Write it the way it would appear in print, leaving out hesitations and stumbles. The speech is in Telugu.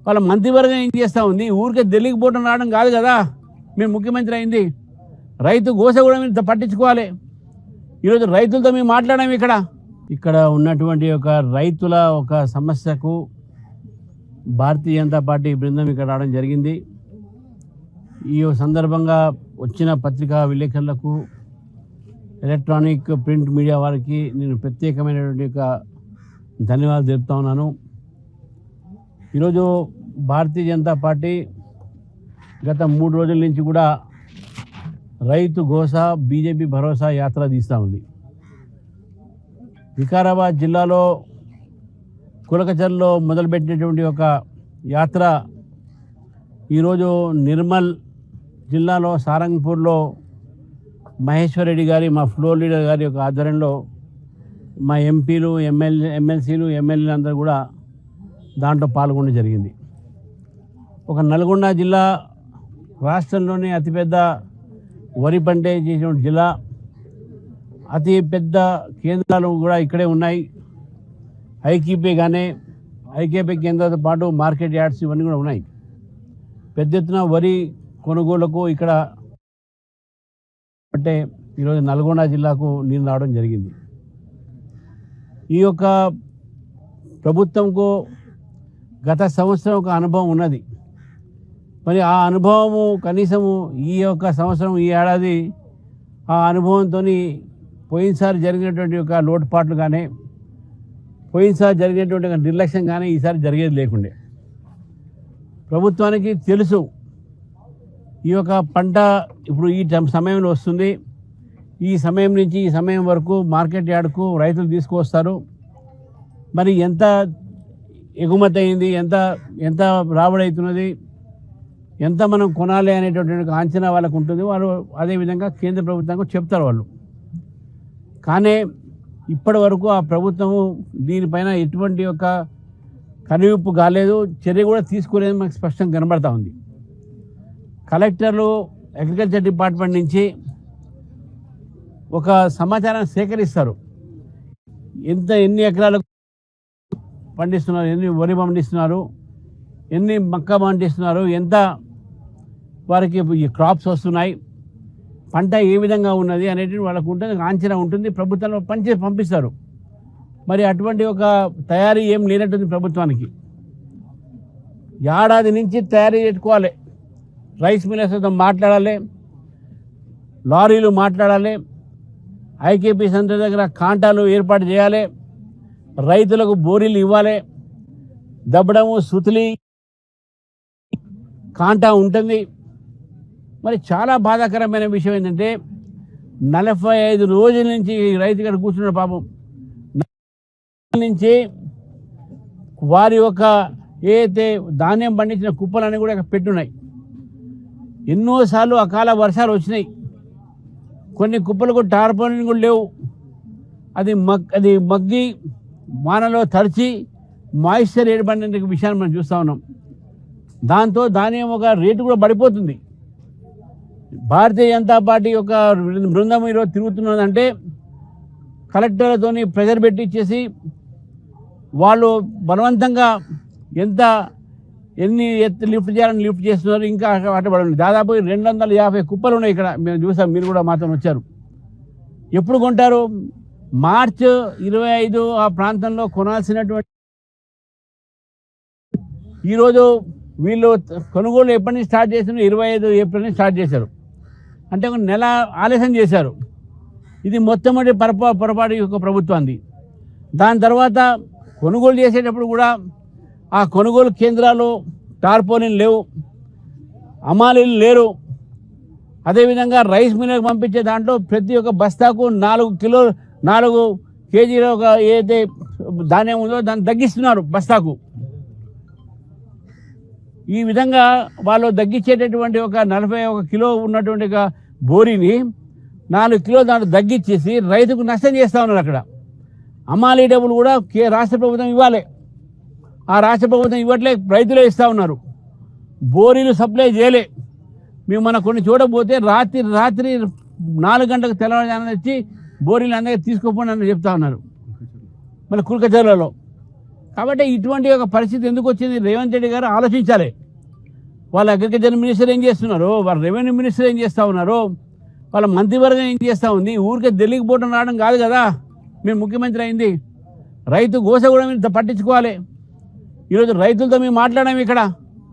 వాళ్ళ మంత్రివర్గం ఏం చేస్తూ ఉంది? ఊరికే ఢిల్లీకి పోవడం రావడం కాదు కదా మీరు ముఖ్యమంత్రి అయింది. రైతు గోస కూడా మీరు పట్టించుకోవాలి. ఈరోజు రైతులతో మేము మాట్లాడాము. ఇక్కడ ఉన్నటువంటి ఒక రైతుల ఒక సమస్యకు భారతీయ జనతా పార్టీ బృందం ఇక్కడ రావడం జరిగింది. ఈ సందర్భంగా వచ్చిన పత్రికా విలేకరులకు, ఎలక్ట్రానిక్ ప్రింట్ మీడియా వారికి నేను ప్రత్యేకమైనటువంటి ఒక ధన్యవాదాలు తెలుపుతా ఉన్నాను. ఈరోజు భారతీయ జనతా పార్టీ గత 3 రోజుల నుంచి కూడా రైతు గోస బీజేపీ భరోసా యాత్ర తీస్తూ ఉంది. వికారాబాద్ జిల్లాలో కులకచర్లో మొదలుపెట్టినటువంటి ఒక యాత్ర ఈరోజు నిర్మల్ జిల్లాలో సారంగపూర్లో మహేశ్వర్ రెడ్డి గారి, మా ఫ్లోర్ లీడర్ గారి యొక్క ఆధ్వర్యంలో మా ఎంపీలు, ఎమ్మెల్సీలు, ఎమ్మెల్యేలు అందరూ కూడా దాంట్లో పాల్గొనడం జరిగింది. ఒక నల్గొండ జిల్లా రాష్ట్రంలోనే అతిపెద్ద వరి పంట చేసిన జిల్లా, అతి పెద్ద కేంద్రాలు కూడా ఇక్కడే ఉన్నాయి. ఐకేపీ కేంద్రాలతో పాటు మార్కెట్ యార్డ్స్ ఇవన్నీ కూడా ఉన్నాయి. పెద్ద ఎత్తున వరి కొనుగోలుకు ఇక్కడ అంటే ఈరోజు నల్గొండ జిల్లాకు నీళ్ళు రావడం జరిగింది. ఈ యొక్క ప్రభుత్వంకు గత సంవత్సరం ఒక అనుభవం ఉన్నది. మరి ఆ అనుభవము కనీసము ఈ యొక్క సంవత్సరం, ఈ ఏడాది ఆ అనుభవంతో పోయినసారి జరిగినటువంటి ఒక లోటుపాట్లు కానీ, పోయినసారి జరిగినటువంటి ఒక నిర్లక్ష్యం కానీ ఈసారి జరిగేది లేకుండే. ప్రభుత్వానికి తెలుసు ఈ యొక్క పంట ఇప్పుడు ఈ సమయంలో వస్తుంది, ఈ సమయం నుంచి ఈ సమయం వరకు మార్కెట్ యార్డ్కు రైతులు తీసుకువస్తారు. మరి ఎంత ఎగుమతి అయింది, ఎంత రాబడి అవుతున్నది, ఎంత మనం కొనాలి అనేటటువంటి అంచనా వాళ్ళకు ఉంటుంది. వాళ్ళు అదేవిధంగా కేంద్ర ప్రభుత్వంగా చెప్తారు వాళ్ళు. కానీ ఇప్పటి వరకు ఆ ప్రభుత్వము దీనిపైన ఎటువంటి ఒక కనువిప్పు కాలేదు, చర్య కూడా తీసుకోలేదు మనకు స్పష్టంగా కనబడతా ఉంది. కలెక్టర్లు అగ్రికల్చర్ డిపార్ట్మెంట్ నుంచి ఒక సమాచారాన్ని సేకరిస్తారు. ఎన్ని ఎకరాలకు పండిస్తున్నారు, ఎన్ని వరి పండిస్తున్నారు, ఎన్ని మక్క పండిస్తున్నారు, ఎంత వారికి ఈ క్రాప్స్ వస్తున్నాయి, పంట ఏ విధంగా ఉన్నది అనేది వాళ్ళకు ఉంటుంది, అంచనా ఉంటుంది. ప్రభుత్వంలో పంపిస్తారు. మరి అటువంటి ఒక తయారీ ఏం లేనట్టుంది ప్రభుత్వానికి. ఏడాది నుంచి తయారీ పెట్టుకోవాలి, రైస్ మిల్లర్స్తో మాట్లాడాలి, లారీలు మాట్లాడాలి, ఐకేపీ సెంటర్ దగ్గర కాంటాలు ఏర్పాటు చేయాలి, రైతులకు బోరీలు ఇవ్వాలి, దబ్బడము సుతులి కాంటా ఉంటుంది. మరి చాలా బాధాకరమైన విషయం ఏంటంటే 45 రోజుల నుంచి రైతు ఇక్కడ కూర్చున్న పాపం నుంచి వారి యొక్క ఏదైతే ధాన్యం పండించిన కుప్పలన్నీ కూడా ఇక్కడ పెట్టున్నాయి. ఎన్నోసార్లు అకాల వర్షాలు వచ్చినాయి, కొన్ని కుప్పలకు టార్పాలిన్ కూడా లేవు. అది మగ్గి వానలో తడిచి మాయిశ్చర్ ఏర్పడిన విషయాన్ని మనం చూస్తూ ఉన్నాం. దాంతో ధాన్యం ఒక రేటు కూడా పడిపోతుంది. భారతీయ జనతా పార్టీ యొక్క బృందం ఈరోజు తిరుగుతున్నదంటే కలెక్టర్లతోని ప్రెజర్ పెట్టించేసి వాళ్ళు బలవంతంగా ఎన్ని లిఫ్ట్ చేయాలని లిఫ్ట్ చేస్తున్నారు. ఇంకా అట్టబడి దాదాపు 250 కుప్పలు ఉన్నాయి ఇక్కడ. మేము చూసాం, మీరు కూడా మాత్రం వచ్చారు. ఎప్పుడు కొంటారు? మార్చి 25 ఆ ప్రాంతంలో కొనాల్సినటువంటి ఈరోజు వీళ్ళు కొనుగోలు ఎప్పటి నుంచి స్టార్ట్ చేసిన 25 ఏప్రిల్ నుంచి స్టార్ట్ చేశారు. అంటే ఒక నెల ఆలస్యం చేశారు. ఇది మొట్టమొదటి పొరపాటు యొక్క ప్రభుత్వాన్ని. దాని తర్వాత కొనుగోలు చేసేటప్పుడు కూడా ఆ కొనుగోలు కేంద్రాలు టార్పోలిన్ లేవు, అమాలీలు లేరు. అదేవిధంగా రైస్ మిల్లుకి పంపించే దాంట్లో ప్రతి ఒక్క బస్తాకు 4 కేజీల ఒక ఏదైతే ధాన్యం ఉందో దాన్ని తగ్గిస్తున్నారు బస్తాకు. ఈ విధంగా వాళ్ళు తగ్గించేటటువంటి ఒక 41 కిలో ఉన్నటువంటి ఒక బోరీని 4 కిలో దాంట్లో తగ్గించేసి రైతుకు నష్టం చేస్తూ ఉన్నారు. అక్కడ అమాలీ డబ్బులు కూడా రాష్ట్ర ప్రభుత్వం ఇవ్వాలి, ఆ రాష్ట్ర ప్రభుత్వం ఇవ్వట్లే, రైతులే ఇస్తూ ఉన్నారు. బోరీలు సప్లై చేయలే. మేము మన కొన్ని చూడబోతే రాత్రి 4 గంటలకు తెల్లవారుజామున వచ్చి బోరీలు అందరికీ తీసుకోపోండి అని చెప్తా ఉన్నారు. మళ్ళీ కుల్కచర్లలో కాబట్టి ఇటువంటి ఒక పరిస్థితి ఎందుకు వచ్చింది? రేవంత్ రెడ్డి గారు ఆలోచించాలి. వాళ్ళ అగ్రికల్చర్ మినిస్టర్ ఏం చేస్తున్నారు, వాళ్ళ రెవెన్యూ మినిస్టర్ ఏం చేస్తూ ఉన్నారు, వాళ్ళ మంత్రివర్గం ఏం చేస్తూ ఉంది. ఊరికే ఢిల్లీకి పోవడం రావడం కాదు కదా మేము ముఖ్యమంత్రి అయింది. రైతు గోస కూడా మీరు పట్టించుకోవాలి. ఈరోజు రైతులతో మేము మాట్లాడాము ఇక్కడ.